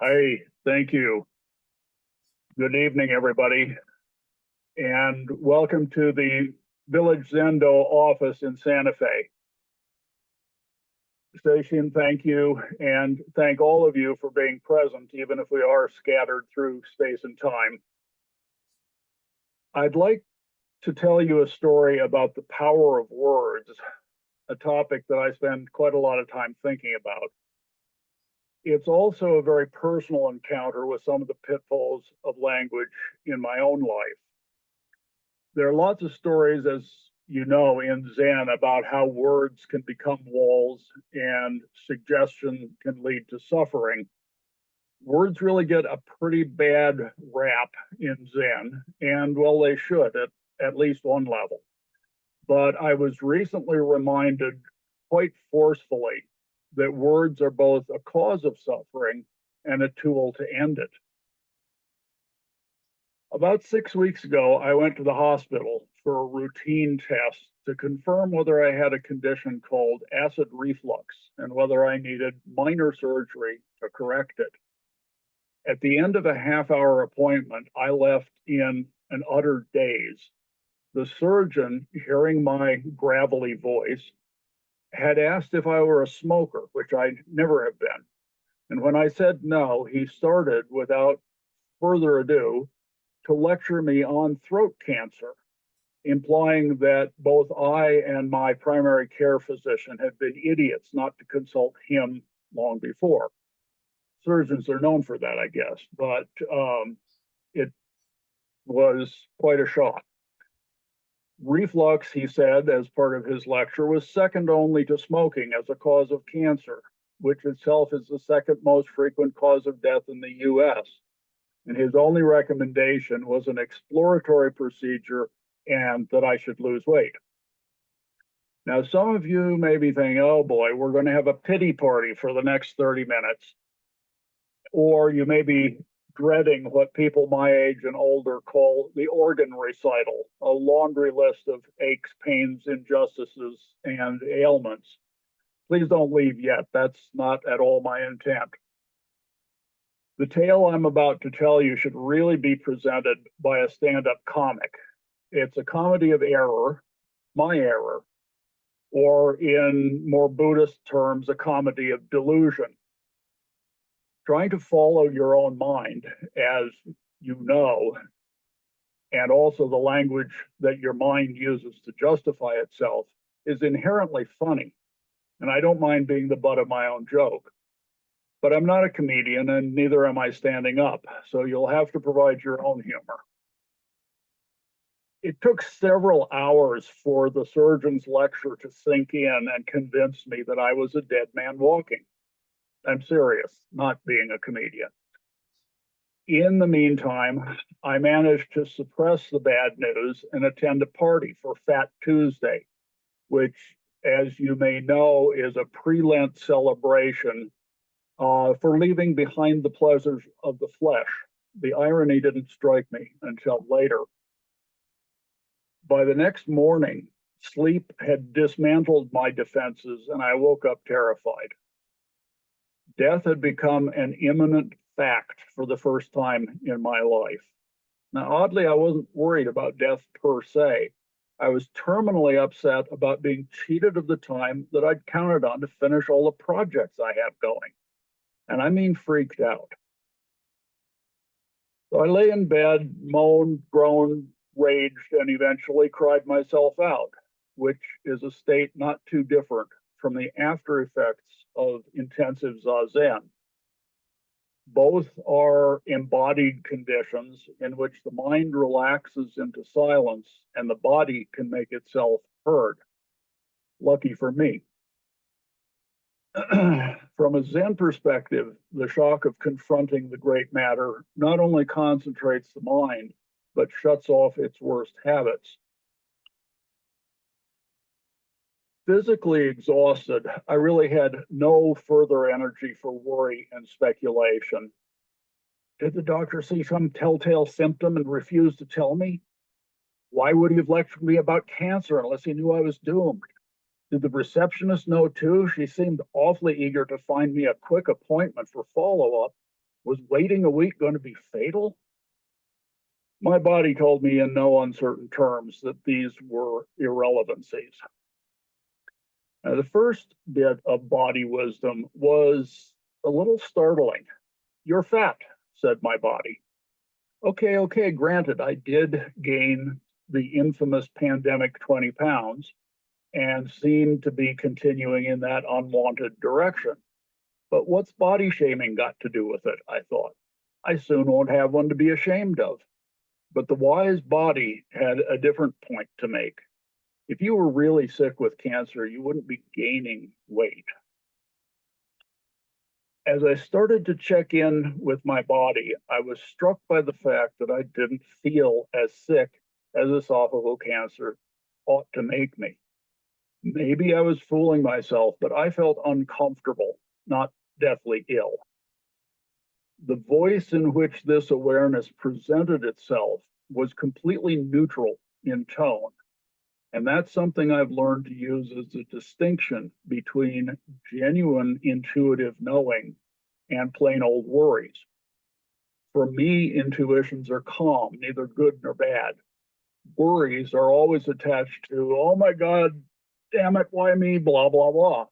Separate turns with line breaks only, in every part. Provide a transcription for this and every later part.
Hi, thank you. Good evening, everybody, and welcome to the Village Zendo office in Santa Fe. Station, thank you, and thank all of you for being present, even if we are scattered through space and time. I'd like to tell you a story about the power of words, a topic that I spend quite a lot of time thinking about. It's also a very personal encounter with some of the pitfalls of language in my own life. There are lots of stories, as you know, in Zen about how words can become walls and suggestion can lead to suffering. Words really get a pretty bad rap in Zen, and well, they should at least one level. But I was recently reminded quite forcefully that words are both a cause of suffering and a tool to end it. About 6 weeks ago, I went to the hospital for a routine test to confirm whether I had a condition called acid reflux and whether I needed minor surgery to correct it. At the end of a half-hour appointment, I left in an utter daze. The surgeon, hearing my gravelly voice, had asked if I were a smoker, which I never have been. And when I said no, he started, without further ado, to lecture me on throat cancer, implying that both I and my primary care physician had been idiots not to consult him long before. Surgeons are known for that, I guess, but it was quite a shock. Reflux, he said, as part of his lecture, was second only to smoking as a cause of cancer, which itself is the second most frequent cause of death in the US. And his only recommendation was an exploratory procedure and that I should lose weight. Now, some of you may be thinking, oh boy, we're going to have a pity party for the next 30 minutes. Or you may be dreading what people my age and older call the organ recital, a laundry list of aches, pains, injustices, and ailments. Please don't leave yet. That's not at all my intent. The tale I'm about to tell you should really be presented by a stand-up comic. It's a comedy of error, my error, or in more Buddhist terms, a comedy of delusion. Trying to follow your own mind, as you know, and also the language that your mind uses to justify itself, is inherently funny. And I don't mind being the butt of my own joke. But I'm not a comedian, and neither am I standing up, so you'll have to provide your own humor. It took several hours for the surgeon's lecture to sink in and convince me that I was a dead man walking. I'm serious, not being a comedian. In the meantime, I managed to suppress the bad news and attend a party for Fat Tuesday, which, as you may know, is a pre-Lent celebration for leaving behind the pleasures of the flesh. The irony didn't strike me until later. By the next morning, sleep had dismantled my defenses, and I woke up terrified. Death had become an imminent fact for the first time in my life. Now, oddly, I wasn't worried about death per se. I was terminally upset about being cheated of the time that I'd counted on to finish all the projects I have going. And I mean freaked out. So I lay in bed, moaned, groaned, raged, and eventually cried myself out, which is a state not too different from the after effects of intensive zazen. Both are embodied conditions in which the mind relaxes into silence and the body can make itself heard. Lucky for me. From a Zen perspective, the shock of confronting the great matter not only concentrates the mind, but shuts off its worst habits. Physically exhausted, I really had no further energy for worry and speculation. Did the doctor see some telltale symptom and refuse to tell me? Why would he have lectured me about cancer unless he knew I was doomed? Did the receptionist know too? She seemed awfully eager to find me a quick appointment for follow-up. Was waiting a week going to be fatal? My body told me in no uncertain terms that these were irrelevancies. Now, the first bit of body wisdom was a little startling. You're fat, said my body. Okay, granted, I did gain the infamous pandemic 20 pounds and seemed to be continuing in that unwanted direction. But what's body shaming got to do with it, I thought. I soon won't have one to be ashamed of. But the wise body had a different point to make. If you were really sick with cancer, you wouldn't be gaining weight. As I started to check in with my body, I was struck by the fact that I didn't feel as sick as esophageal cancer ought to make me. Maybe I was fooling myself, but I felt uncomfortable, not deathly ill. The voice in which this awareness presented itself was completely neutral in tone. And that's something I've learned to use as a distinction between genuine intuitive knowing and plain old worries. For me, intuitions are calm, neither good nor bad. Worries are always attached to, oh my God, damn it, why me, blah, blah, blah.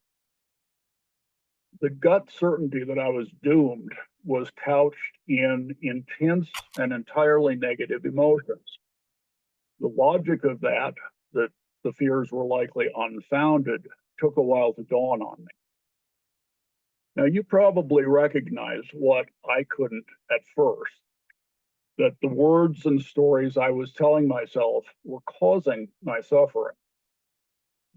The gut certainty that I was doomed was couched in intense and entirely negative emotions. The logic of that the fears were likely unfounded, took a while to dawn on me. Now, you probably recognize what I couldn't at first, that the words and stories I was telling myself were causing my suffering.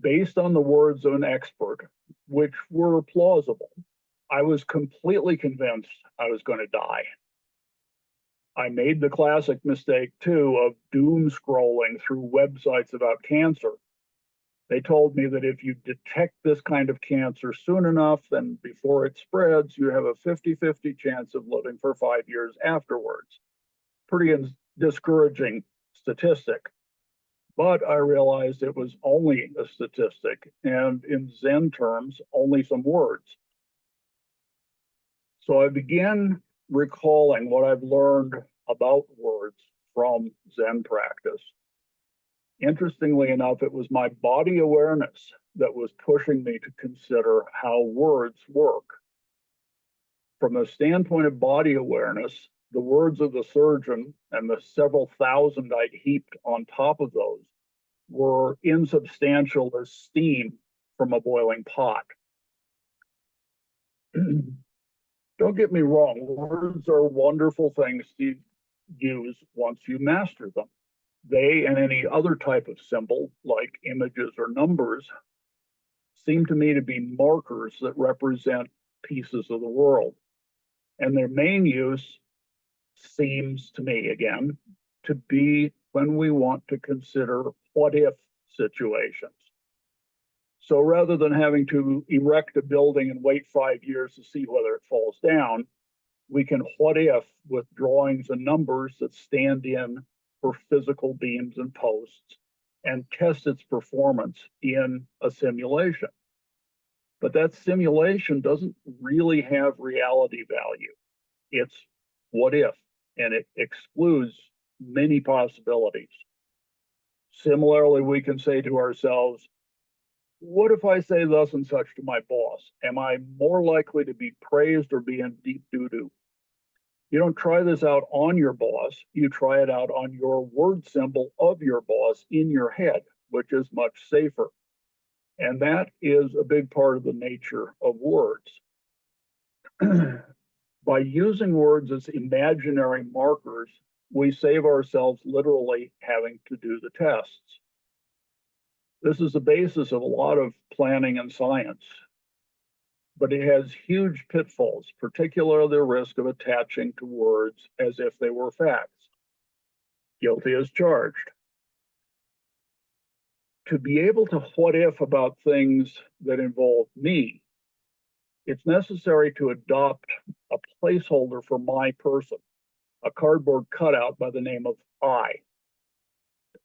Based on the words of an expert, which were plausible, I was completely convinced I was going to die. I made the classic mistake, too, of doom scrolling through websites about cancer. They told me that if you detect this kind of cancer soon enough, then before it spreads, you have a 50-50 chance of living for 5 years afterwards. Pretty discouraging statistic. But I realized it was only a statistic, and in Zen terms, only some words. So I began recalling what I've learned about words from Zen practice. Interestingly enough, it was my body awareness that was pushing me to consider how words work. From the standpoint of body awareness, the words of the surgeon and the several thousand I'd heaped on top of those were insubstantial as steam from a boiling pot. Don't get me wrong, words are wonderful things to use once you master them. They and any other type of symbol, like images or numbers, seem to me to be markers that represent pieces of the world. And their main use seems to me, again, to be when we want to consider what if situations. So rather than having to erect a building and wait 5 years to see whether it falls down, we can what if with drawings and numbers that stand in for physical beams and posts and test its performance in a simulation. But that simulation doesn't really have reality value. It's what if, and it excludes many possibilities. Similarly, we can say to ourselves, what if I say thus and such to my boss? Am I more likely to be praised or be in deep doo-doo? You don't try this out on your boss, you try it out on your word symbol of your boss in your head, which is much safer. And that is a big part of the nature of words. By using words as imaginary markers, we save ourselves literally having to do the tests. This is the basis of a lot of planning and science, but it has huge pitfalls, particularly the risk of attaching to words as if they were facts. Guilty as charged. To be able to what if about things that involve me, it's necessary to adopt a placeholder for my person, a cardboard cutout by the name of I.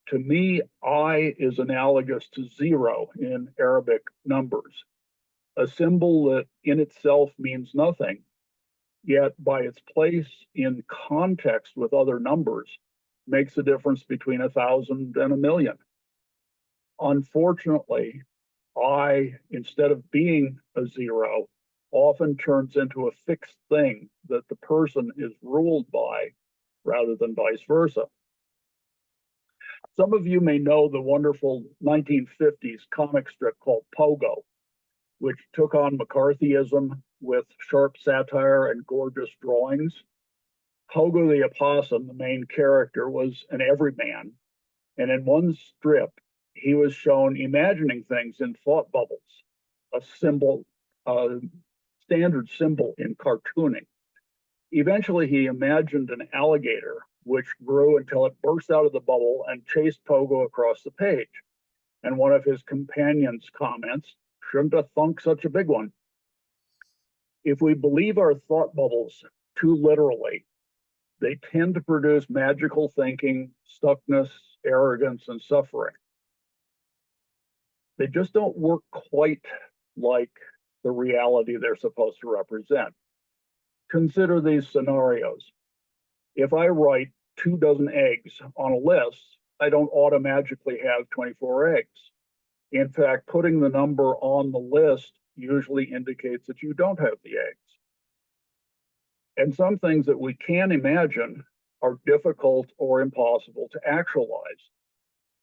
To me, I is analogous to 0 in Arabic numbers, a symbol that in itself means nothing, yet by its place in context with other numbers, makes a difference between 1,000 and 1,000,000. Unfortunately, I, instead of being a zero, often turns into a fixed thing that the person is ruled by rather than vice versa. Some of you may know the wonderful 1950s comic strip called Pogo, which took on McCarthyism with sharp satire and gorgeous drawings. Pogo the opossum, the main character, was an everyman, and in one strip, he was shown imagining things in thought bubbles, a symbol, a standard symbol in cartooning. Eventually, he imagined an alligator, which grew until it burst out of the bubble and chased Pogo across the page. And one of his companions comments, "Shouldn't have thunk such a big one." If we believe our thought bubbles too literally, they tend to produce magical thinking, stuckness, arrogance, and suffering. They just don't work quite like the reality they're supposed to represent. Consider these scenarios. If I write 24 eggs on a list, I don't automatically have 24 eggs. In fact, putting the number on the list usually indicates that you don't have the eggs. And some things that we can imagine are difficult or impossible to actualize.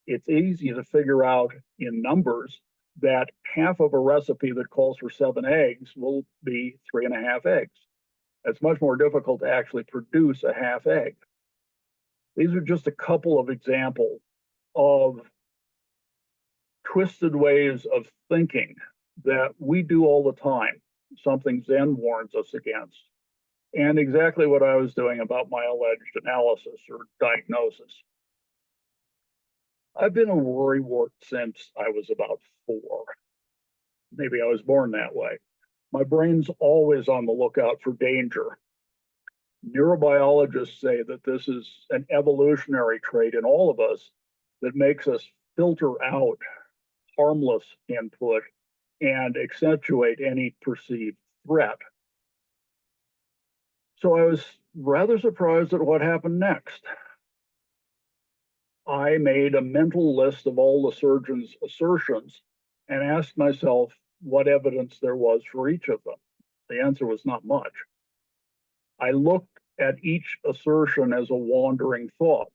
It's easy to figure out in numbers that half of a recipe that calls for 7 eggs will be 3.5 eggs. It's much more difficult to actually produce a half egg. These are just a couple of examples of twisted ways of thinking that we do all the time, something Zen warns us against, and exactly what I was doing about my alleged analysis or diagnosis. I've been a worrywart since I was about 4. Maybe I was born that way. My brain's always on the lookout for danger. Neurobiologists say that this is an evolutionary trait in all of us that makes us filter out harmless input and accentuate any perceived threat. So I was rather surprised at what happened next. I made a mental list of all the surgeon's assertions and asked myself what evidence there was for each of them. The answer was not much. I looked at each assertion as a wandering thought,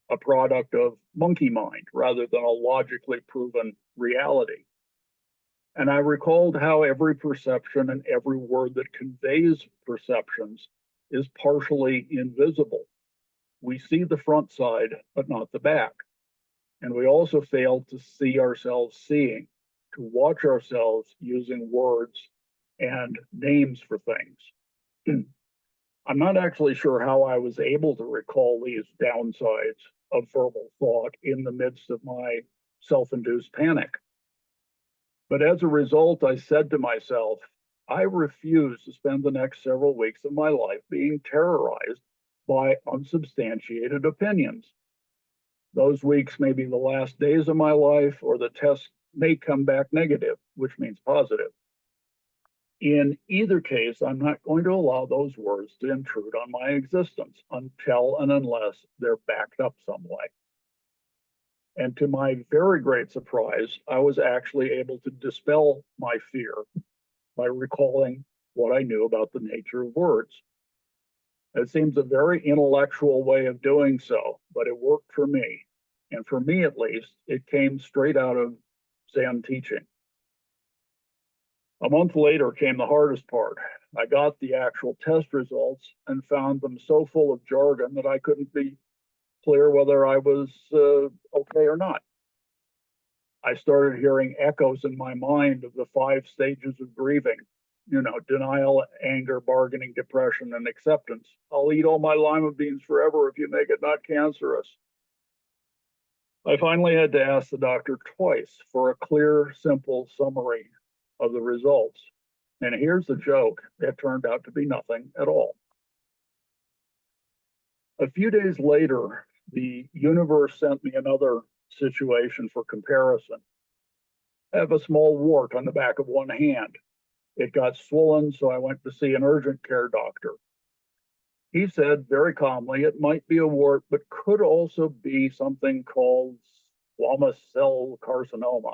a product of monkey mind rather than a logically proven reality. And I recalled how every perception and every word that conveys perceptions is partially invisible. We see the front side, but not the back. And we also fail to see ourselves seeing, to watch ourselves using words and names for things. I'm not actually sure how I was able to recall these downsides of verbal thought in the midst of my self-induced panic. But as a result, I said to myself, I refuse to spend the next several weeks of my life being terrorized by unsubstantiated opinions. Those weeks may be the last days of my life, or the test may come back negative, which means positive. In either case, I'm not going to allow those words to intrude on my existence until and unless they're backed up some way. And to my very great surprise, I was actually able to dispel my fear by recalling what I knew about the nature of words. It seems a very intellectual way of doing so, but it worked for me. And for me, at least, it came straight out of Zen teaching. A month later came the hardest part. I got the actual test results and found them so full of jargon that I couldn't be clear whether I was okay or not. I started hearing echoes in my mind of the 5 stages of grieving, denial, anger, bargaining, depression, and acceptance. I'll eat all my lima beans forever if you make it not cancerous. I finally had to ask the doctor twice for a clear, simple summary of the results. And here's the joke, it turned out to be nothing at all. A few days later, the universe sent me another situation for comparison. I have a small wart on the back of one hand. It got swollen, so I went to see an urgent care doctor. He said very calmly, it might be a wart, but could also be something called squamous cell carcinoma.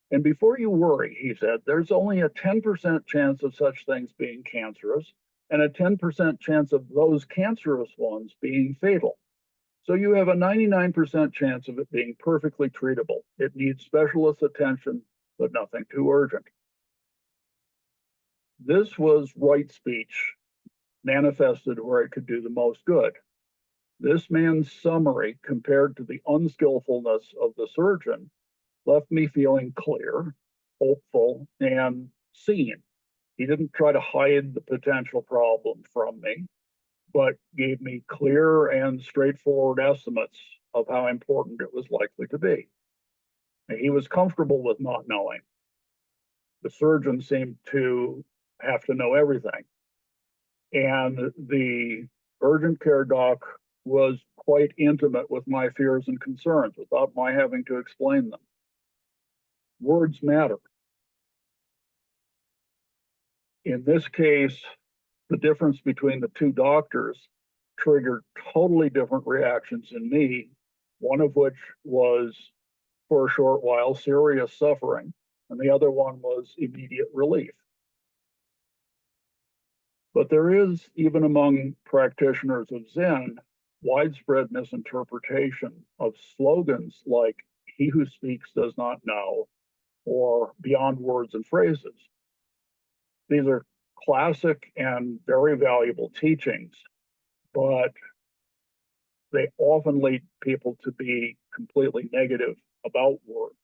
And before you worry, he said, there's only a 10% chance of such things being cancerous and a 10% chance of those cancerous ones being fatal. So you have a 99% chance of it being perfectly treatable. It needs specialist attention, but nothing too urgent. This was right speech manifested where it could do the most good. This man's summary, compared to the unskillfulness of the surgeon, left me feeling clear, hopeful, and seen. He didn't try to hide the potential problem from me, but gave me clear and straightforward estimates of how important it was likely to be. He was comfortable with not knowing. The surgeon seemed to have to know everything. And the urgent care doc was quite intimate with my fears and concerns without my having to explain them. Words matter. In this case, the difference between the two doctors triggered totally different reactions in me, one of which was, for a short while, serious suffering, and the other one was immediate relief. But there is, even among practitioners of Zen, widespread misinterpretation of slogans like, he who speaks does not know, or beyond words and phrases. These are classic and very valuable teachings, but they often lead people to be completely negative about words.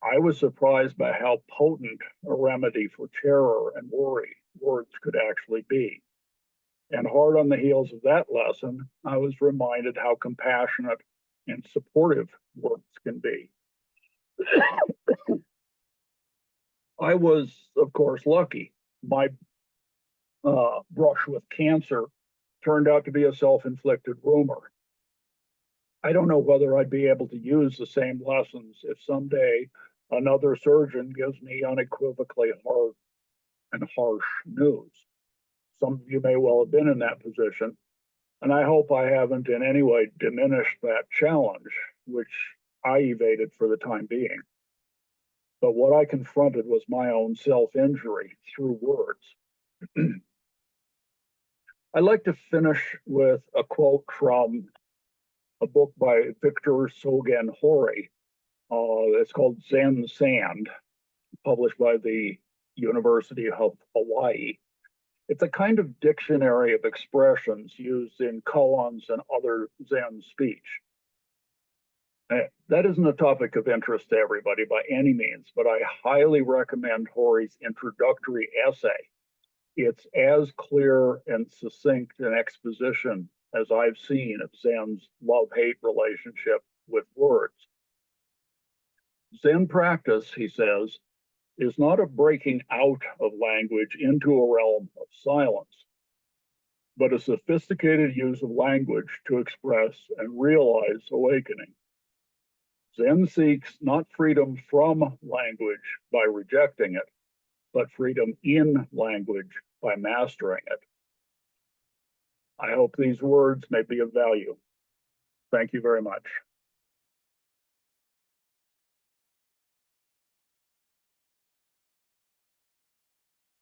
I was surprised by how potent a remedy for terror and worry words could actually be. And hard on the heels of that lesson, I was reminded how compassionate and supportive words can be. I was, of course, lucky. My brush with cancer turned out to be a self-inflicted rumor. I don't know whether I'd be able to use the same lessons if someday another surgeon gives me unequivocally hard and harsh news. Some of you may well have been in that position, and I hope I haven't in any way diminished that challenge, which I evaded for the time being. But what I confronted was my own self-injury through words. I'd like to finish with a quote from a book by Victor Sogen Hori. It's called Zen Sand, published by the University of Hawaii. It's a kind of dictionary of expressions used in koans and other Zen speech. That isn't a topic of interest to everybody by any means, but I highly recommend Hori's introductory essay. It's as clear and succinct an exposition as I've seen of Zen's love-hate relationship with words. Zen practice, he says, is not a breaking out of language into a realm of silence, but a sophisticated use of language to express and realize awakening. Zen seeks not freedom from language by rejecting it, but freedom in language by mastering it. I hope these words may be of value. Thank you very much.